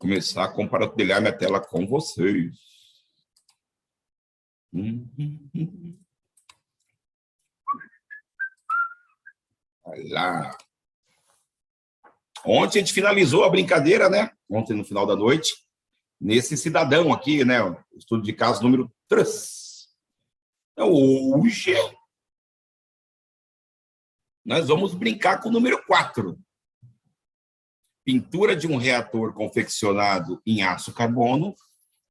começar a compartilhar minha tela com vocês. Vai lá. Ontem a gente finalizou a brincadeira, né? Ontem, no final da noite, nesse cidadão aqui, né? O estudo de caso número 3. Então, hoje, nós vamos brincar com o número 4. Pintura de um reator confeccionado em aço carbono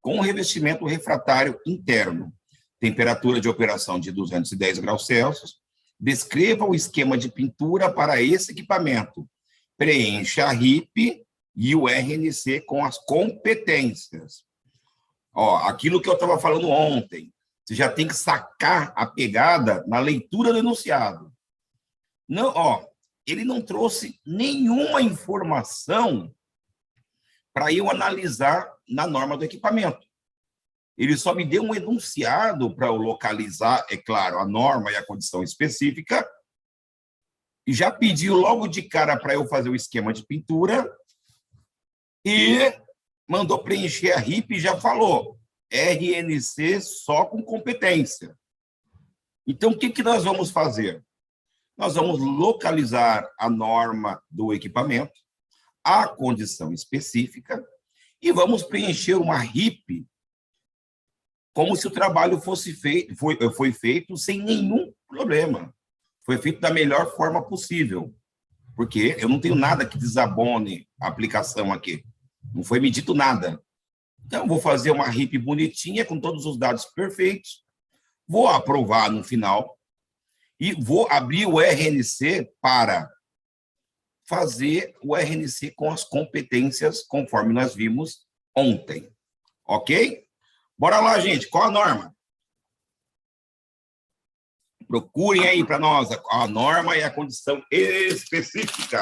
com revestimento refratário interno. Temperatura de operação de 210 graus Celsius. Descreva o esquema de pintura para esse equipamento. Preencha a RIP e o RNC com as competências. Ó, aquilo que eu estava falando ontem. Você já tem que sacar a pegada na leitura do enunciado. Não, ó, ele não trouxe nenhuma informação para eu analisar na norma do equipamento. Ele só me deu um enunciado para eu localizar, é claro, a norma e a condição específica, e já pediu logo de cara para eu fazer o esquema de pintura, e mandou preencher a RIP e já falou, RNC só com competência. Então, o que nós vamos fazer? Nós vamos localizar a norma do equipamento, a condição específica, e vamos preencher uma RIP como se o trabalho fosse feito, foi feito sem nenhum problema. Foi feito da melhor forma possível, porque eu não tenho nada que desabone a aplicação aqui. Não foi me dito nada. Então, vou fazer uma RIP bonitinha, com todos os dados perfeitos, vou aprovar no final, e vou abrir o RNC para fazer o RNC com as competências, conforme nós vimos ontem. Ok? Bora lá, gente. Qual a norma? Procurem aí para nós a norma e a condição específica.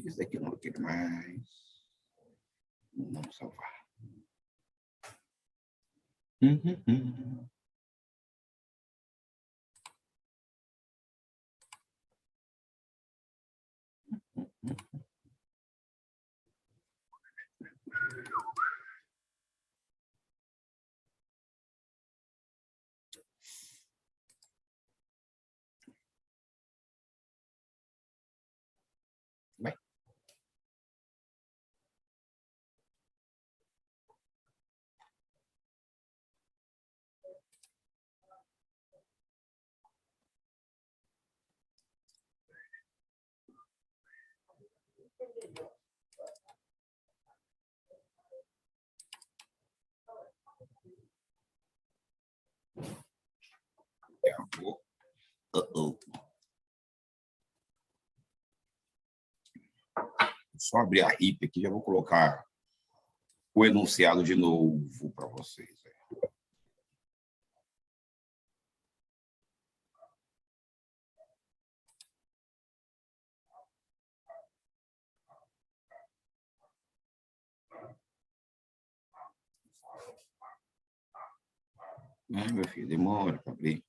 Isso daqui eu não quero mais. Não salvar. Vai. Só abrir a RIP aqui, já vou colocar o enunciado de novo para vocês. Meu filho, demora para abrir.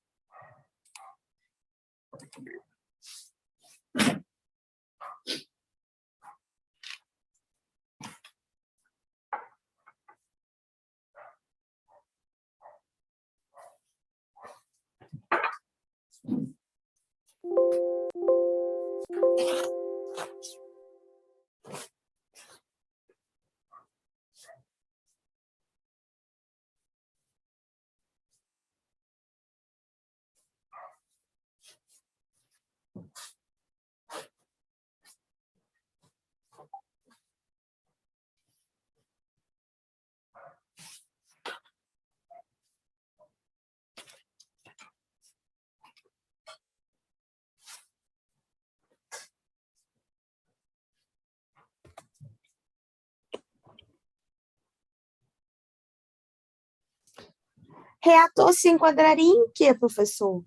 Reator se enquadraria em quê, professor?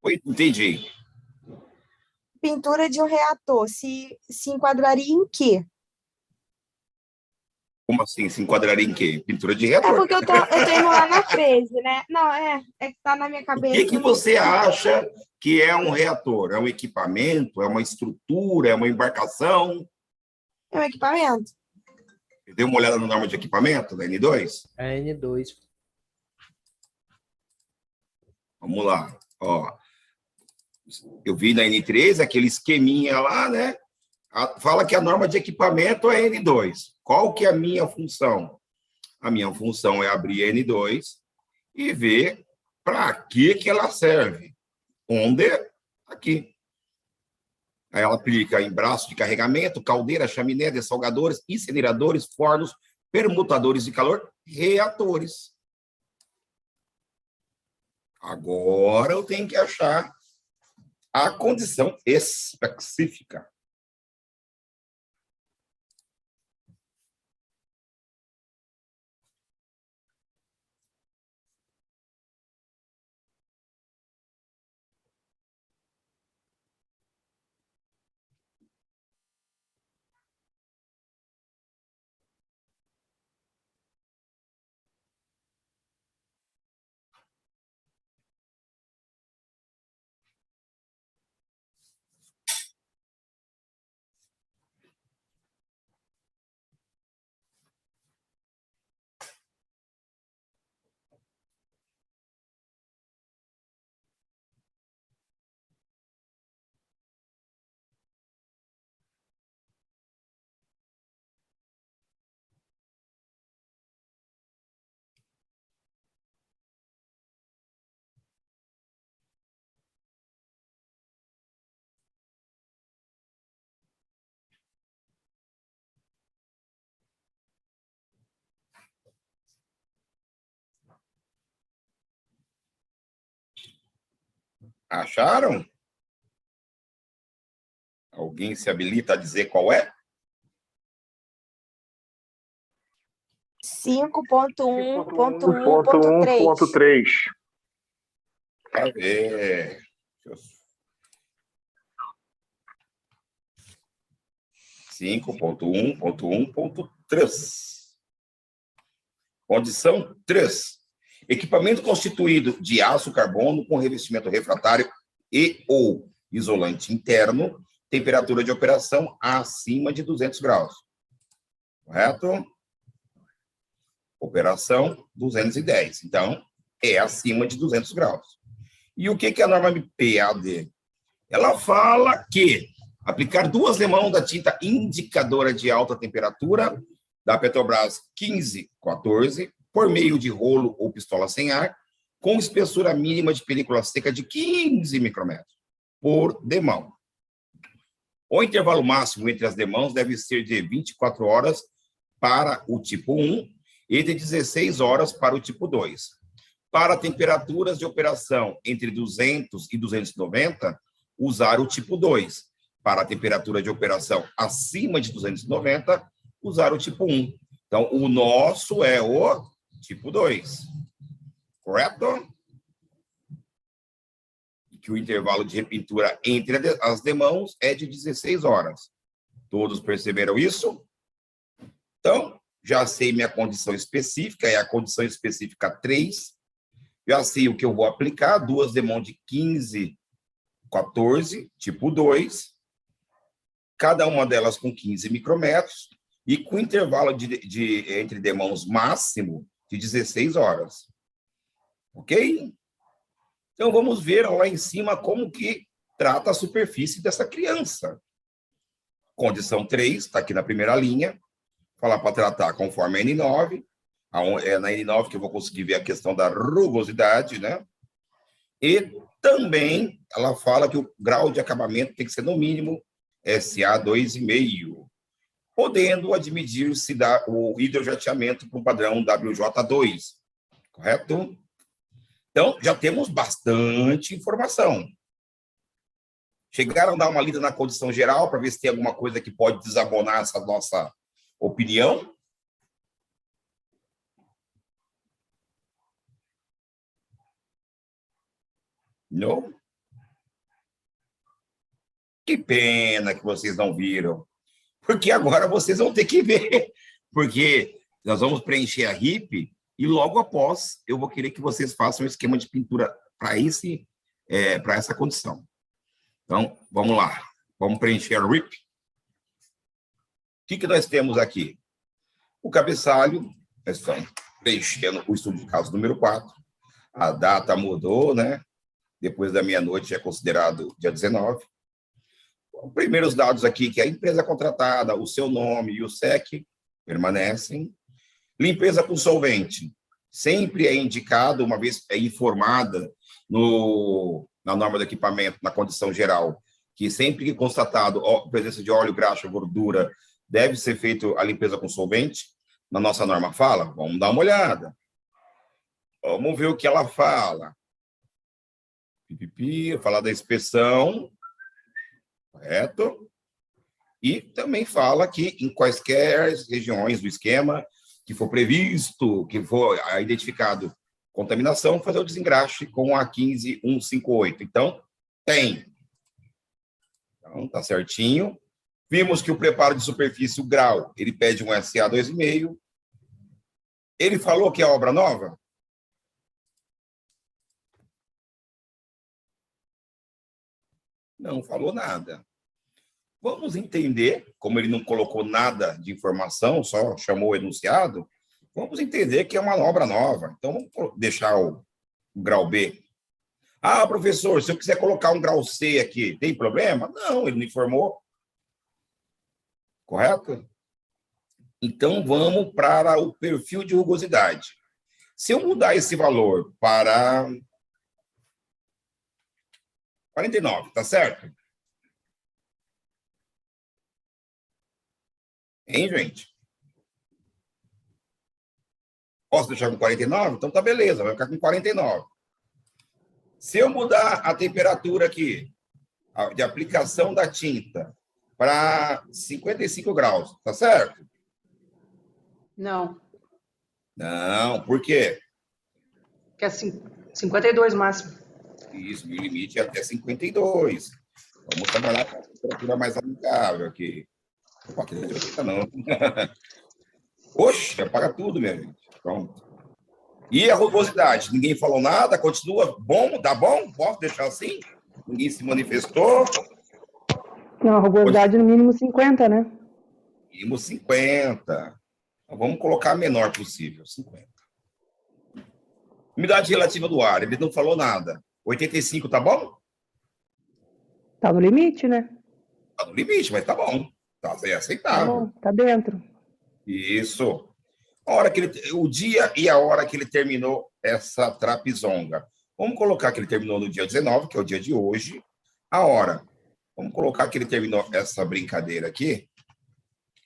Oi, entendi. Pintura de um reator se enquadraria em quê? Como assim? Se enquadraria em quê? Pintura de É reator. porque eu tô indo lá na 13, né? Não, é que tá na minha O que cabeça. você acha que é um reator? É um equipamento? É uma estrutura? É uma embarcação? É um equipamento. Dê uma olhada na norma de equipamento da N2? É N2. Vamos lá. Ó, eu vi na N3 aquele esqueminha lá, né? Fala que a norma de equipamento é N2. Qual que é a minha função? A minha função é abrir a N2 e ver para que ela serve. Onde? Aqui. Aí ela aplica em braço de carregamento, caldeira, chaminé, dessalgadores, incineradores, fornos, permutadores de calor, reatores. Agora eu tenho que achar a condição específica. Acharam? Alguém se habilita a dizer qual é? 5.1.1.3. Para ver. 5.1.1.3. Condição 3. Equipamento constituído de aço carbono com revestimento refratário e ou isolante interno, temperatura de operação acima de 200 graus. Correto? Operação 210. Então, é acima de 200 graus. E o que é a norma PAD? Ela fala que aplicar 2 lemãos da tinta indicadora de alta temperatura da Petrobras 1514 por meio de rolo ou pistola sem ar, com espessura mínima de película seca de 15 micrômetros por demão. O intervalo máximo entre as demãos deve ser de 24 horas para o tipo 1 e de 16 horas para o tipo 2. Para temperaturas de operação entre 200 e 290, usar o tipo 2. Para a temperatura de operação acima de 290, usar o tipo 1. Então, o nosso é o tipo 2. Correto? Que o intervalo de repintura entre as demãos é de 16 horas. Todos perceberam isso? Então, já sei minha condição específica, é a condição específica 3. Já sei o que eu vou aplicar, 2 demãos de 15, 14, tipo 2, cada uma delas com 15 micrômetros e com intervalo entre demãos máximo de 16 horas. Ok? Então, vamos ver lá em cima como que trata a superfície dessa criança. Condição 3, está aqui na primeira linha, falar para tratar conforme a N9, é na N9 que eu vou conseguir ver a questão da rugosidade, né? E também ela fala que o grau de acabamento tem que ser no mínimo SA 2,5, podendo admitir-se o hidrojateamento para o padrão WJ2, correto? Então, já temos bastante informação. Chegaram a dar uma lida na condição geral para ver se tem alguma coisa que pode desabonar essa nossa opinião? Não? Que pena que vocês não viram. Porque agora vocês vão ter que ver. Porque nós vamos preencher a RIP e logo após eu vou querer que vocês façam um esquema de pintura para essa condição. Então, vamos lá. Vamos preencher a RIP. O que nós temos aqui? O cabeçalho, nós estamos preenchendo o estudo de caso número 4. A data mudou, né? Depois da meia-noite é considerado dia 19. Os primeiros dados aqui, que é a empresa contratada, o seu nome e o CEP, permanecem. Limpeza com solvente. Sempre é indicado, uma vez é informada na norma do equipamento, na condição geral, que sempre que constatado a presença de óleo, graxa, gordura, deve ser feita a limpeza com solvente. Na nossa norma fala, vamos dar uma olhada. Vamos ver o que ela fala. Falar da inspeção, correto? E também fala que em quaisquer regiões do esquema que for previsto, que for identificado contaminação, fazer o desengraxe com a 15158. Então, tem. Então, tá certinho. Vimos que o preparo de superfície, o grau, ele pede um SA 2,5. Ele falou que é obra nova? Não falou nada. Vamos entender, como ele não colocou nada de informação, só chamou o enunciado, vamos entender que é uma obra nova. Então, vamos deixar o grau B. Ah, professor, se eu quiser colocar um grau C aqui, tem problema? Não, ele não informou. Correto? Então, vamos para o perfil de rugosidade. Se eu mudar esse valor para 49, tá certo? Hein, gente? Posso deixar com 49? Então tá beleza, vai ficar com 49. Se eu mudar a temperatura aqui de aplicação da tinta para 55 graus, tá certo? Não. Não, por quê? Que é 52 máximo. Isso, meu limite é até 52. Vamos trabalhar com a temperatura mais amigável aqui. Opa, 380 não. Oxe, apaga tudo, minha gente. Pronto. E a rugosidade? Ninguém falou nada, continua bom, dá bom? Posso deixar assim? Ninguém se manifestou? Não, a rugosidade no mínimo 50, né? Mínimo 50. Então, vamos colocar a menor possível, 50. Umidade relativa do ar, ele não falou nada. 85 tá bom? Tá no limite, né? Tá no limite, mas tá bom. Tá Tá aceitável. bom, tá dentro. Isso. A hora que o dia e a hora que ele terminou essa trapizonga. Vamos colocar que ele terminou no dia 19, que é o dia de hoje. A hora. Vamos colocar que ele terminou essa brincadeira aqui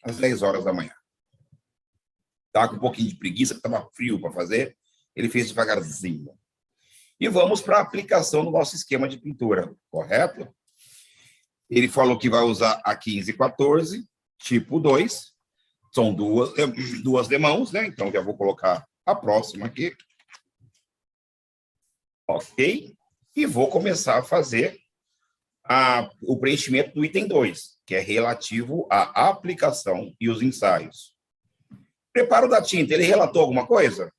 às 10 horas da manhã. Tá com um pouquinho de preguiça, que estava frio para fazer. Ele fez devagarzinho. E vamos para a aplicação do nosso esquema de pintura, correto? Ele falou que vai usar a 1514, tipo 2. São duas demãos, né? Então, já vou colocar a próxima aqui. Ok? E vou começar a fazer o preenchimento do item 2, que é relativo à aplicação e os ensaios. Preparo da tinta, ele relatou alguma coisa?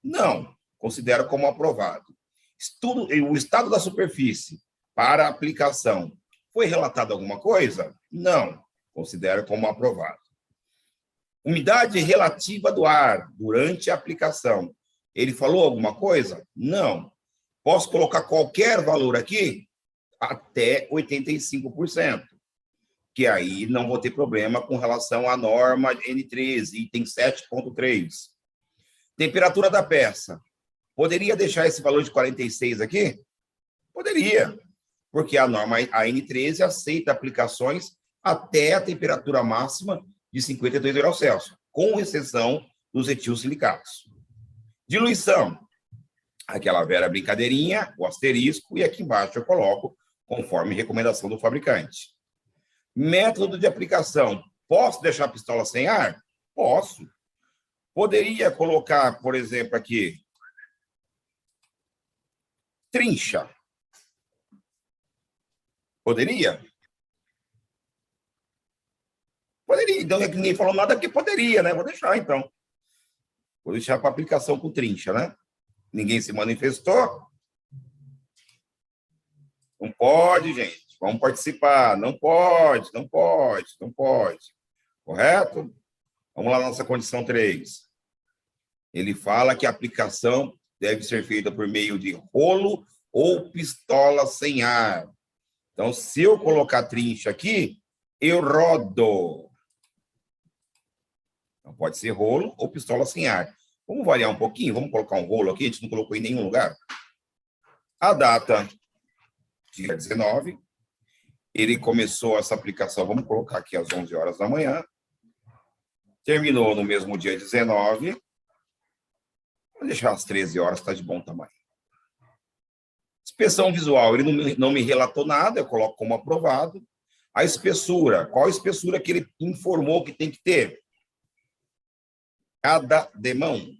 Não, considero como aprovado. O estado da superfície para aplicação, foi relatado alguma coisa? Não, considero como aprovado. Umidade relativa do ar durante a aplicação, ele falou alguma coisa? Não. Posso colocar qualquer valor aqui? Até 85%. Que aí não vou ter problema com relação à norma N13, item 7.3. Temperatura da peça. Poderia deixar esse valor de 46 aqui? Poderia, porque a norma a N13 aceita aplicações até a temperatura máxima de 52 graus Celsius, com exceção dos etilsilicatos. Diluição. Aquela velha brincadeirinha, o asterisco, e aqui embaixo eu coloco conforme recomendação do fabricante. Método de aplicação. Posso deixar a pistola sem ar? Posso. Poderia colocar, por exemplo, aqui, trincha. Poderia? Poderia. Então, é que ninguém falou nada, porque poderia, né? Vou deixar, então. Vou deixar para aplicação com trincha, né? Ninguém se manifestou. Não pode, gente. Vamos participar. Não pode, não pode, não pode. Correto? Vamos lá na nossa condição 3. Ele fala que a aplicação deve ser feita por meio de rolo ou pistola sem ar. Então, se eu colocar trincha aqui, eu rodo. Então, pode ser rolo ou pistola sem ar. Vamos variar um pouquinho? Vamos colocar um rolo aqui? A gente não colocou em nenhum lugar. A data, dia 19. Ele começou essa aplicação, vamos colocar aqui às 11 horas da manhã. Terminou no mesmo dia 19. Vou deixar às 13 horas, está de bom tamanho. Inspeção visual, ele não me relatou nada, eu coloco como aprovado. A espessura, qual a espessura que ele informou que tem que ter? Cada demão.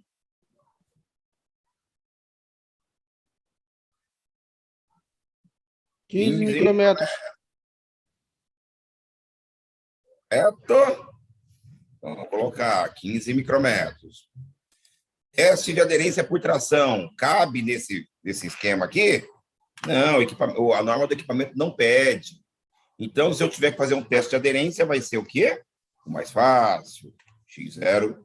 15 micrômetros. Certo? Então, vamos colocar 15 micrômetros. Teste de aderência por tração. Cabe nesse esquema aqui? Não, a norma do equipamento não pede. Então, se eu tiver que fazer um teste de aderência, vai ser o quê? O mais fácil. X0,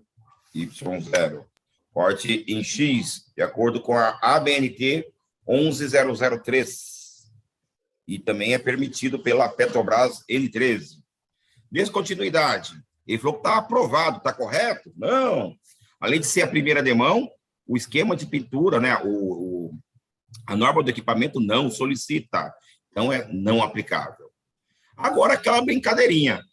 Y0. Corte em X, de acordo com a ABNT 11003. E também é permitido pela Petrobras N13. Descontinuidade. Ele falou que está aprovado, está correto? Não. Além de ser a primeira demão, o esquema de pintura, né, a norma do equipamento não solicita. Então, é não aplicável. Agora, aquela brincadeirinha.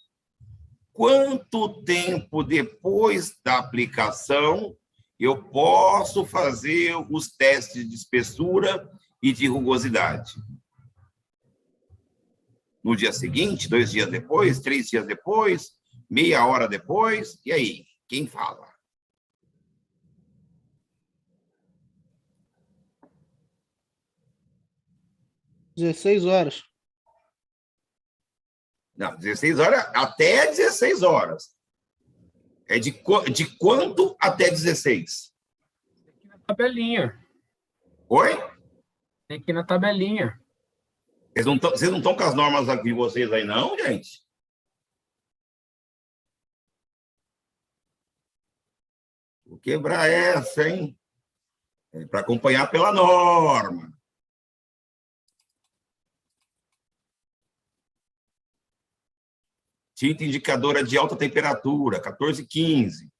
Quanto tempo depois da aplicação eu posso fazer os testes de espessura e de rugosidade? No dia seguinte, 2 dias depois, 3 dias depois, meia hora depois? E aí? Quem fala? Dezesseis horas. Não, 16 horas, até 16 horas. É de quanto até 16? Na tabelinha. Oi? Tem que ir na tabelinha. Vocês não estão com as normas aqui de vocês aí, não, gente? Vou quebrar essa, hein? É para acompanhar pela norma. Tinta indicadora de alta temperatura, 1415.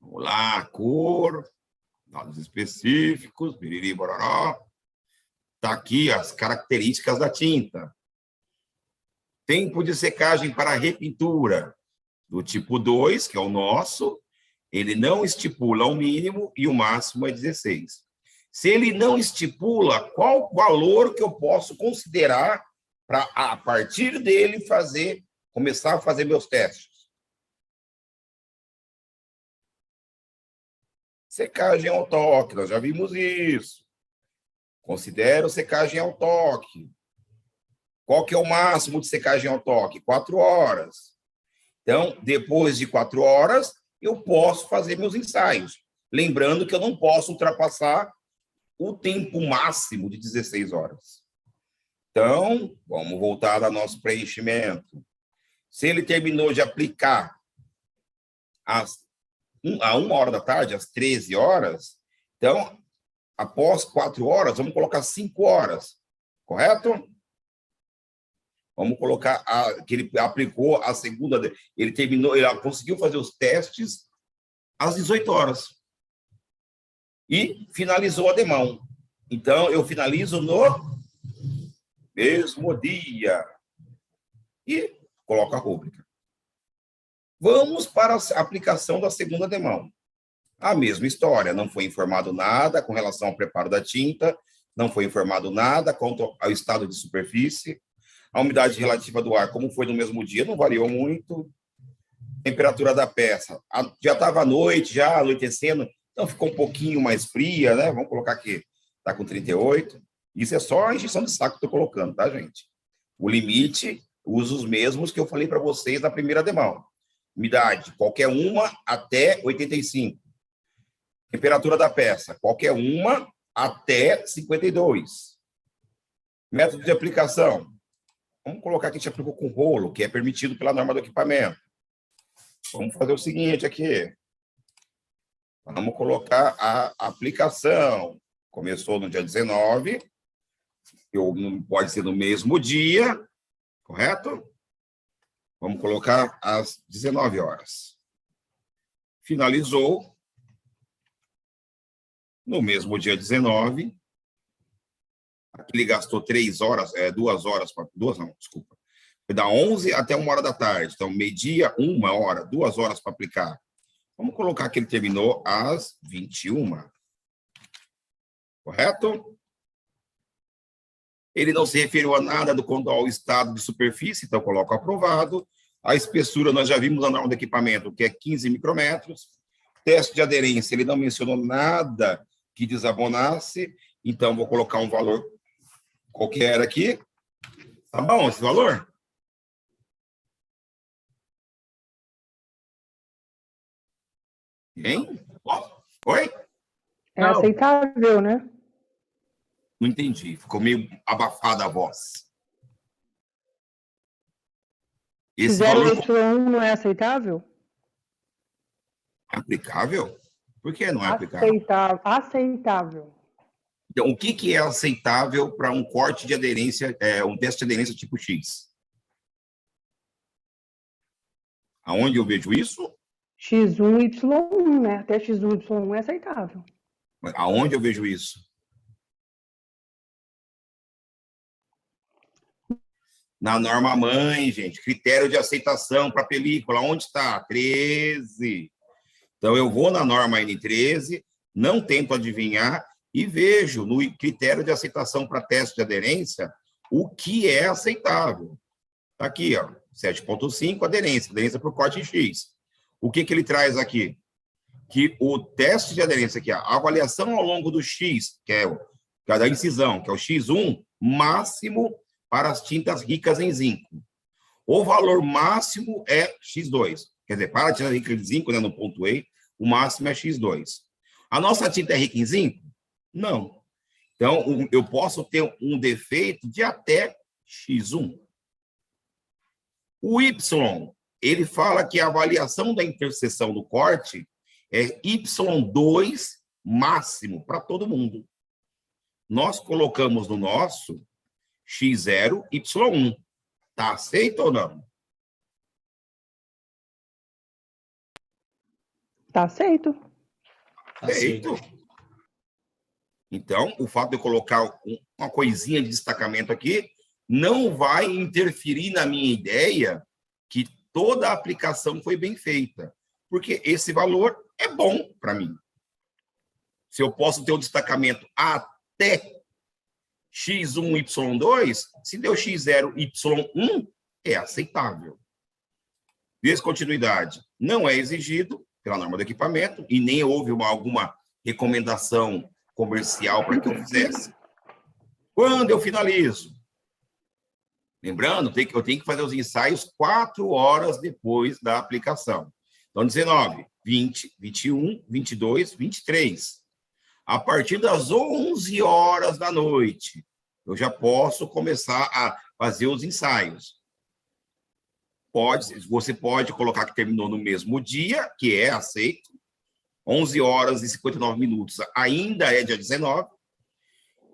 Vamos lá, cor, dados específicos, biriri, bororó. Está aqui as características da tinta. Tempo de secagem para repintura, do tipo 2, que é o nosso, ele não estipula o mínimo e o máximo é 16. Se ele não estipula, qual valor que eu posso considerar para, a partir dele, começar a fazer meus testes? Secagem ao toque, nós já vimos isso. Considero secagem ao toque. Qual que é o máximo de secagem ao toque? 4 horas. Então, depois de 4 horas, eu posso fazer meus ensaios. Lembrando que eu não posso ultrapassar o tempo máximo de 16 horas. Então, vamos voltar ao nosso preenchimento. Se ele terminou de aplicar a 1 hora da tarde, às 13 horas, então, após 4 horas, vamos colocar 5 horas, correto? Vamos colocar que ele aplicou a segunda, ele conseguiu fazer os testes às 18 horas. E finalizou a demão. Então, eu finalizo no mesmo dia. E coloco a rúbrica. Vamos para a aplicação da segunda demão. A mesma história, não foi informado nada com relação ao preparo da tinta, não foi informado nada quanto ao estado de superfície. A umidade relativa do ar, como foi no mesmo dia, não variou muito. Temperatura da peça, já estava à noite, já anoitecendo, então ficou um pouquinho mais fria, né? Vamos colocar aqui, está com 38. Isso é só a injeção de saco que eu estou colocando, tá, gente? O limite, usa os mesmos que eu falei para vocês na primeira demão. Umidade, qualquer uma até 85. Temperatura da peça, qualquer uma até 52. Método de aplicação. Vamos colocar que a gente aplicou com rolo, que é permitido pela norma do equipamento. Vamos fazer o seguinte aqui. Vamos colocar a aplicação. Começou no dia 19, pode ser no mesmo dia, correto? Vamos colocar às 19 horas. Finalizou no mesmo dia 19. Aqui ele gastou 3 horas, 2 horas, 2 não, desculpa. Foi da 11 até 1 hora da tarde. Então, meio-dia, 1 hora, 2 horas para aplicar. Vamos colocar que ele terminou às 21. Correto? Ele não se referiu a nada ao estado de superfície, então coloco aprovado. A espessura, nós já vimos na norma do equipamento, que é 15 micrômetros. Teste de aderência, ele não mencionou nada que desabonasse, então vou colocar um valor qualquer aqui. Tá bom esse valor? Hein? Oi? É aceitável, né? Não entendi, ficou meio abafada a voz. Esse valor Y1 não é aceitável? é aplicável? Por que não é aplicável? Aceitável. Então, o que é aceitável para um corte de aderência, um teste de aderência tipo X? Aonde eu vejo isso? X1, Y1, né? Até X1, Y1 é aceitável. Aonde eu vejo isso? Na norma mãe, gente. Critério de aceitação para película. Onde está? 13. Então, eu vou na norma N13, não tento adivinhar e vejo no critério de aceitação para teste de aderência o que é aceitável. Tá aqui, ó, 7.5, aderência por corte em X. O que ele traz aqui? Que o teste de aderência aqui, a avaliação ao longo do X, que é da incisão, que é o X1, máximo para as tintas ricas em zinco. O valor máximo é X2. Quer dizer, para a tinta rica em zinco, né, no ponto E, o máximo é X2. A nossa tinta é rica em zinco? Não. Então, eu posso ter um defeito de até X1. O Y, ele fala que a avaliação da interseção do corte é Y2 máximo para todo mundo. Nós colocamos no nosso X0, Y1. Tá aceito ou não? Tá aceito. Aceito. Então, o fato de eu colocar uma coisinha de destacamento aqui não vai interferir na minha ideia que toda a aplicação foi bem feita, porque esse valor é bom para mim. Se eu posso ter o destacamento até X1, Y2, se deu X0, Y1, é aceitável. Descontinuidade não é exigido pela norma do equipamento e nem houve alguma recomendação comercial para que eu fizesse. Quando eu finalizo? Lembrando, eu tenho que fazer os ensaios 4 horas depois da aplicação. Então, 19, 20, 21, 22, 23. A partir das 11 horas da noite, eu já posso começar a fazer os ensaios. Você pode colocar que terminou no mesmo dia, que é aceito. 11 horas e 59 minutos ainda é dia 19.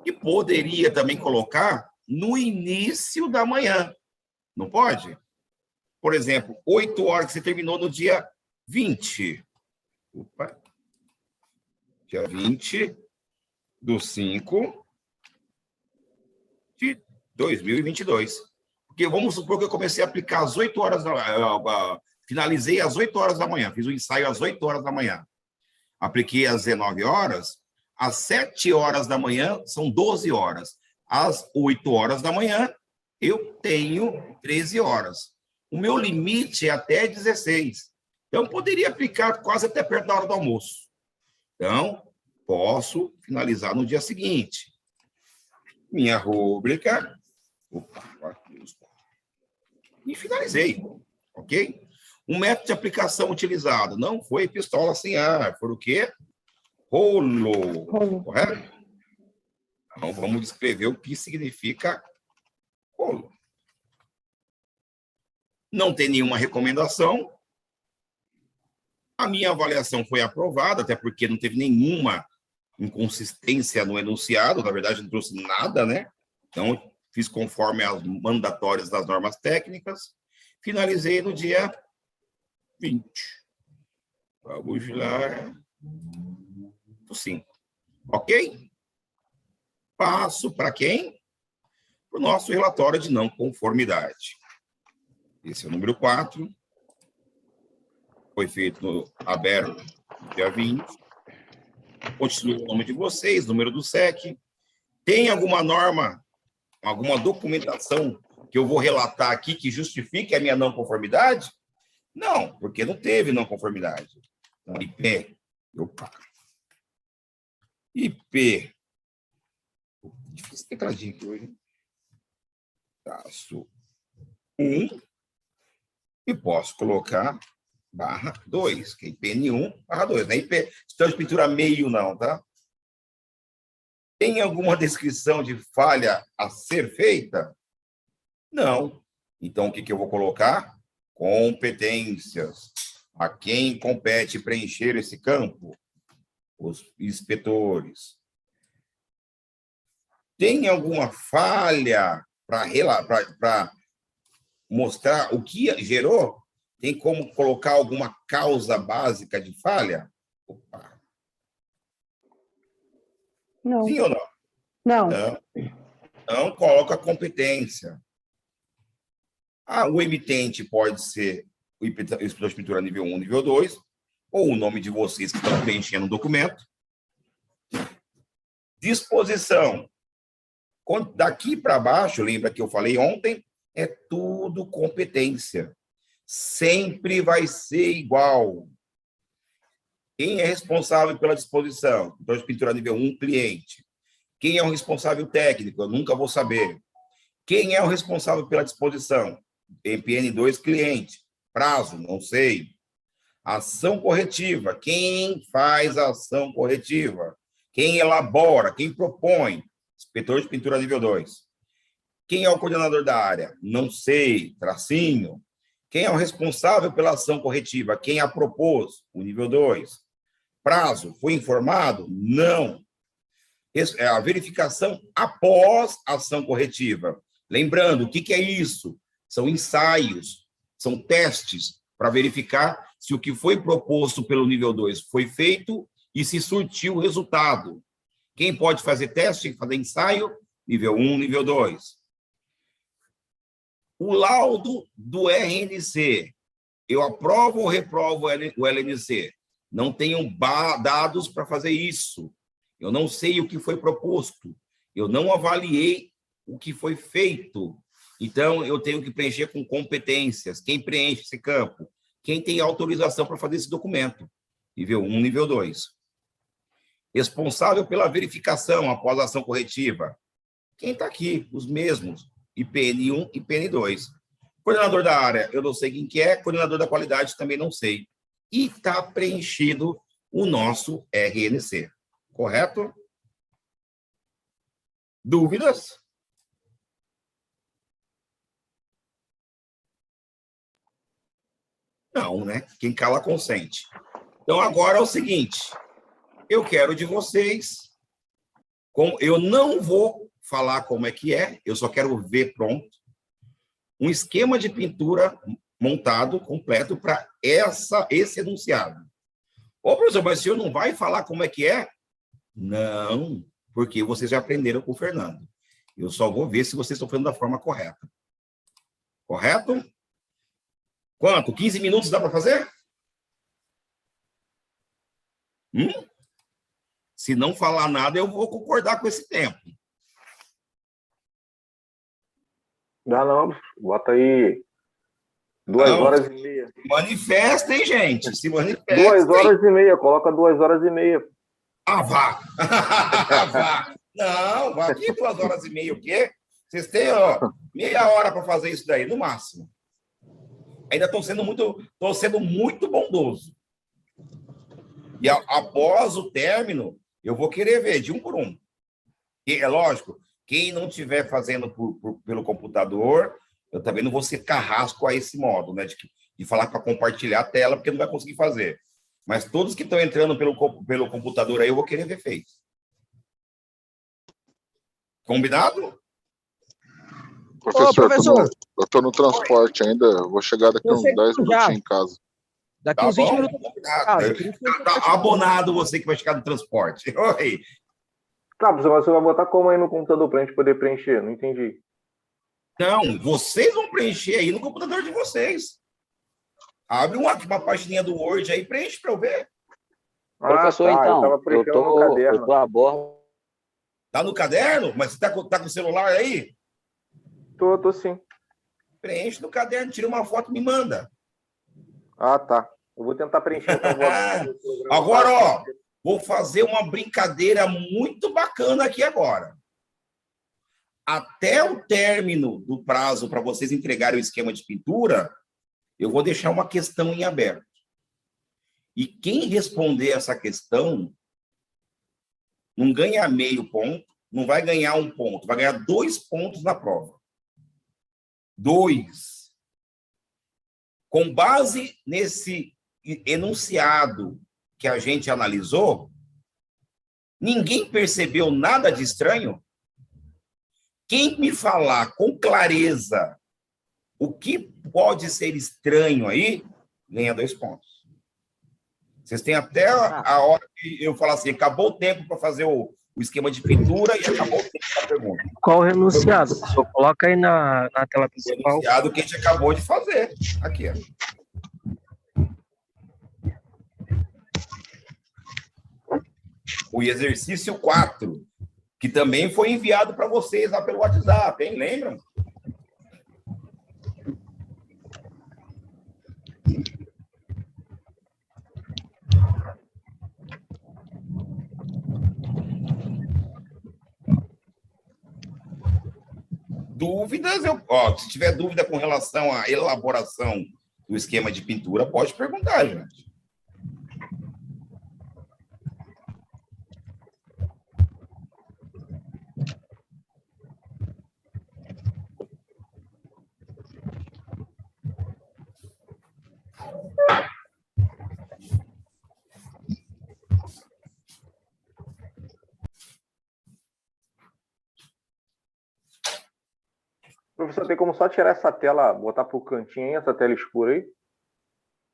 E poderia também colocar no início da manhã. Não pode? Por exemplo, 8 horas que você terminou no dia 20. Opa. Dia 20 do 5 de 2022. Porque vamos supor que eu comecei a aplicar às 8 horas finalizei às 8 horas da manhã, fiz o ensaio às 8 horas da manhã. Apliquei às 19 horas, às 7 horas da manhã são 12 horas. Às 8 horas da manhã, eu tenho 13 horas. O meu limite é até 16. Então, poderia aplicar quase até perto da hora do almoço. Então, posso finalizar no dia seguinte. minha rúbrica. Opa, e finalizei, ok? O método de aplicação utilizado não foi pistola sem ar, foi o quê? Rolo, correto? Então, vamos descrever o que significa rolo. Não tem nenhuma recomendação. A minha avaliação foi aprovada, até porque não teve nenhuma inconsistência no enunciado, na verdade, não trouxe nada, né? Então, fiz conforme as mandatórias das normas técnicas, finalizei no dia 20. Vamos lá. 5. Ok? Passo para quem? Para o nosso relatório de não conformidade. Esse é o número 4. Foi feito aberto no dia 20. Continua o nome de vocês, número do SEC. Tem alguma norma, alguma documentação que eu vou relatar aqui que justifique a minha não conformidade? Não, porque não teve não conformidade. Então, IP. Opa. IP. Difícil tecladinho aqui hoje. Traço 1. E posso colocar /2, que é IPN1 /2. Não é IP, então de pintura meio não, tá? Tem alguma descrição de falha a ser feita? Não. Então, o que eu vou colocar? Competências. A quem compete preencher esse campo? Os inspetores. Tem alguma falha para mostrar o que gerou? Tem como colocar alguma causa básica de falha? Opa. Não. Sim ou não? Não. Não coloca competência. O emitente pode ser o inspetor de pintura nível 1, nível 2, ou o nome de vocês que estão preenchendo o documento. Disposição. Daqui para baixo, lembra que eu falei ontem, é tudo competência. Sempre vai ser igual. Quem é responsável pela disposição? Então, de pintura nível 1, cliente. Quem é o responsável técnico? Eu nunca vou saber. Quem é o responsável pela disposição? MPN2, cliente. Prazo? Não sei. Ação corretiva. Quem faz a ação corretiva? Quem elabora? Quem propõe? Inspetor de pintura nível 2. Quem é o coordenador da área? Não sei. Tracinho. Quem é o responsável pela ação corretiva? Quem a propôs? O nível 2. Prazo? Foi informado? Não. A verificação após a ação corretiva. Lembrando, o que é isso? São ensaios, são testes para verificar se o que foi proposto pelo nível 2 foi feito e se surtiu o resultado. Quem pode fazer teste, fazer ensaio? Nível 1, nível 2. O laudo do RNC. Eu aprovo ou reprovo o LNC? Não tenho dados para fazer isso. Eu não sei o que foi proposto. Eu não avaliei o que foi feito. Então, eu tenho que preencher com competências. Quem preenche esse campo? Quem tem autorização para fazer esse documento? Nível 1, nível 2. Responsável pela verificação após a ação corretiva. Quem está aqui? Os mesmos. IPN1 e IPN2. Coordenador da área, eu não sei quem que é. Coordenador da qualidade, também não sei. E está preenchido o nosso RNC. Correto? Dúvidas? Não, né? Quem cala consente. Então, agora é o seguinte. Eu quero de vocês... Eu não vou falar como é que é, eu só quero ver pronto. Um esquema de pintura montado, completo, para esse enunciado. Ô, professor, mas o senhor não vai falar como é que é? Não, porque vocês já aprenderam com o Fernando. Eu só vou ver se vocês estão fazendo da forma correta. Correto? Quanto? 15 minutos dá para fazer? Se não falar nada, eu vou concordar com esse tempo. Dá não, bota aí 2h30. Manifestem, gente. Se manifestem. 2h30, coloca 2h30. Ah, vá! Vá! Não, aqui 2 horas e meia, o quê? Vocês têm, ó, meia hora para fazer isso daí, no máximo. Ainda estou sendo muito bondoso. E após o término, eu vou querer ver de um por um. E é lógico, quem não estiver fazendo pelo computador, eu também não vou ser carrasco a esse modo, né? De falar para compartilhar a tela, porque não vai conseguir fazer. Mas todos que estão entrando pelo computador aí, eu vou querer ver feito. Combinado? Professor, eu tô no transporte ainda, eu vou chegar daqui uns 10 minutinhos em casa. Daqui Tá uns 20 bom? minutos. Tá abonado você que vai chegar no transporte. Oi. Tá, mas você vai botar como aí no computador pra gente poder preencher? Não entendi. Não, vocês vão preencher aí no computador de vocês. Abre uma pagininha do Word aí, preenche para eu ver. Professor, então, eu tô a bordo. Tá no caderno? Mas você tá com o celular aí? Tô sim. Preenche no caderno, tira uma foto e me manda. Ah, tá. Eu vou tentar preencher. Agora, ó, vou fazer uma brincadeira muito bacana aqui agora. Até o término do prazo para vocês entregarem o esquema de pintura, eu vou deixar uma questão em aberto. E quem responder essa questão não ganha meio ponto, não vai ganhar 1 ponto, vai ganhar 2 pontos na prova. 2. Com base nesse enunciado que a gente analisou, ninguém percebeu nada de estranho? Quem me falar com clareza o que pode ser estranho aí, ganha 2 pontos. Vocês têm até a hora que eu falar assim, acabou o tempo para fazer o esquema de pintura e acabou o tempo para a pergunta. Qual o enunciado? Só coloca aí na tela principal. O enunciado que a gente acabou de fazer. Aqui, ó. O exercício 4, que também foi enviado para vocês lá pelo WhatsApp, hein? Lembram? Dúvidas, se tiver dúvida com relação à elaboração do esquema de pintura, pode perguntar, gente. Professor, tem como só tirar essa tela, botar pro cantinho aí, essa tela escura aí?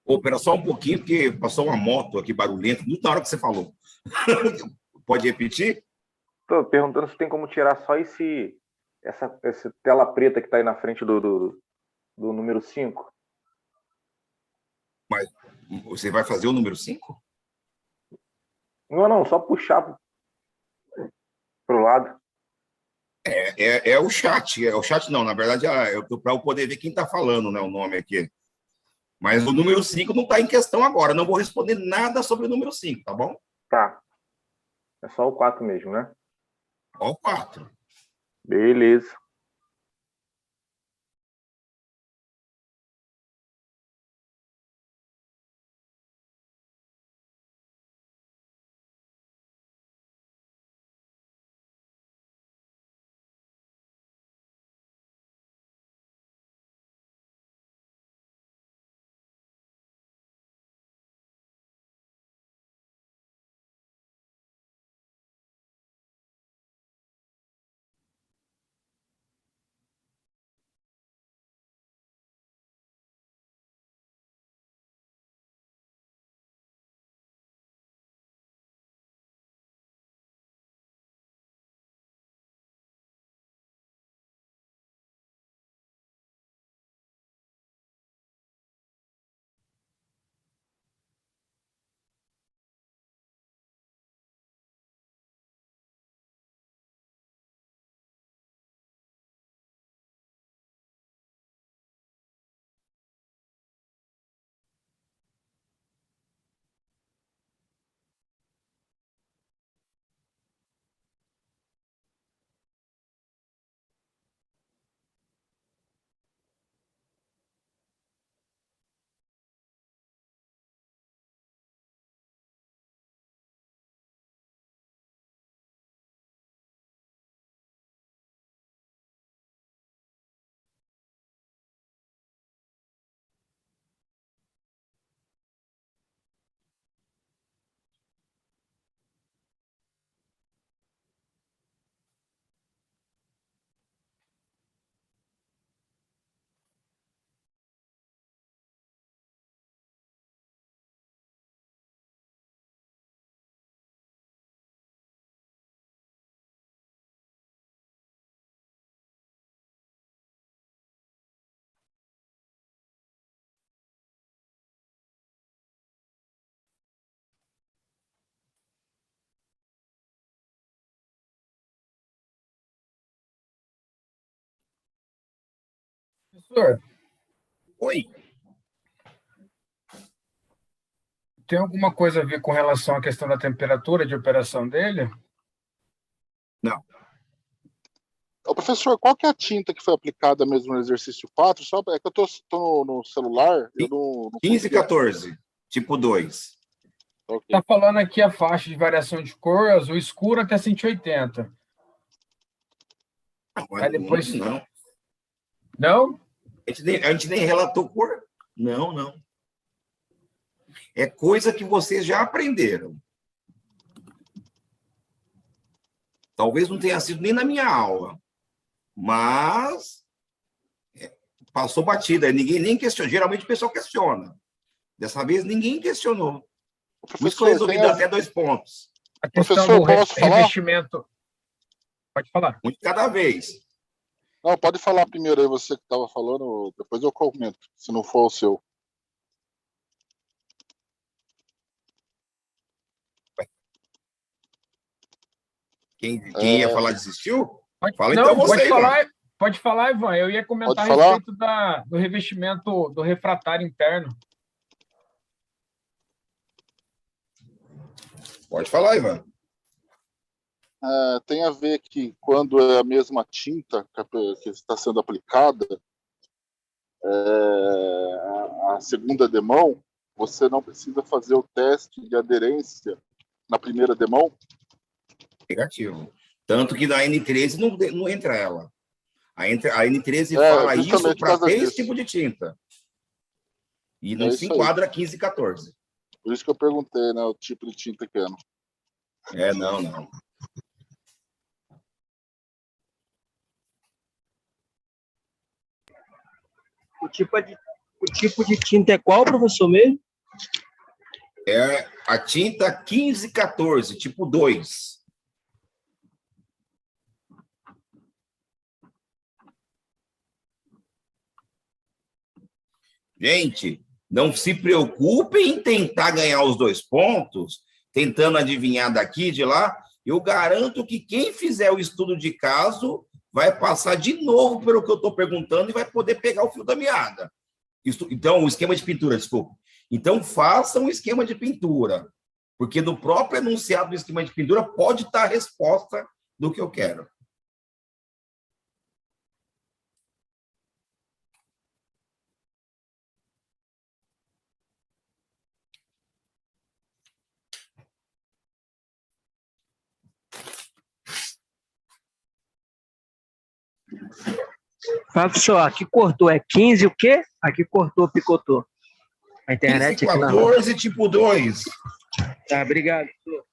Espera só um pouquinho, porque passou uma moto aqui barulhenta, muito na hora que você falou. Pode repetir? Estou perguntando se tem como tirar só essa tela preta que está aí na frente do número 5. Mas você vai fazer o número 5? Não, só puxar pro lado. É o chat. É o chat não, na verdade, para eu poder ver quem está falando, né, o nome aqui. Mas o número 5 não está em questão agora. Não vou responder nada sobre o número 5, tá bom? Tá. É só o 4 mesmo, né? Só o 4. Beleza. Professor, Oi. tem alguma coisa a ver com relação à questão da temperatura de operação dele? Não. Ô, professor, qual que é a tinta que foi aplicada mesmo no exercício 4? Só, é que eu tô no celular, eu não 15 e 14, tipo 2. Ok. Está falando aqui a faixa de variação de cor, azul escuro até 180. Aí depois... Não. Não? A gente nem relatou cor. Não. É coisa que vocês já aprenderam. Talvez não tenha sido nem na minha aula, mas passou batida. Ninguém nem questionou. Geralmente o pessoal questiona. Dessa vez ninguém questionou. Por isso que eu resolvi dar até 2 pontos. A questão Professor, do posso falar? revestimento... Pode falar. Um de cada vez. Não, pode falar primeiro aí, você que estava falando, depois eu comento, se não for o seu. Quem ia falar desistiu? Fala não, então você, pode falar, Ivan. Eu ia comentar a respeito do revestimento do refratário interno. Pode falar, Ivan. Tem a ver que quando é a mesma tinta que está sendo aplicada, a segunda demão, você não precisa fazer o teste de aderência na primeira demão? Negativo. Tanto que na N13 não entra ela. A N13 fala isso para ter esse tipo de tinta. E não se enquadra 15 e 14. Por isso que eu perguntei, né, o tipo de tinta que é. Não. O tipo de tinta é qual, professor, mesmo? É a tinta 15 e 14, tipo 2. Gente, não se preocupem em tentar ganhar os 2 pontos, tentando adivinhar daqui e de lá. Eu garanto que quem fizer o estudo de caso vai passar de novo pelo que eu estou perguntando e vai poder pegar o fio da meada. Então, o esquema de pintura, desculpa. Então, façam um esquema de pintura, porque no próprio enunciado do esquema de pintura pode estar a resposta do que eu quero. Professor, aqui cortou, é 15 o quê? Aqui cortou, picotou. A internet 15 e 14, tipo 2. Tá, obrigado, professor.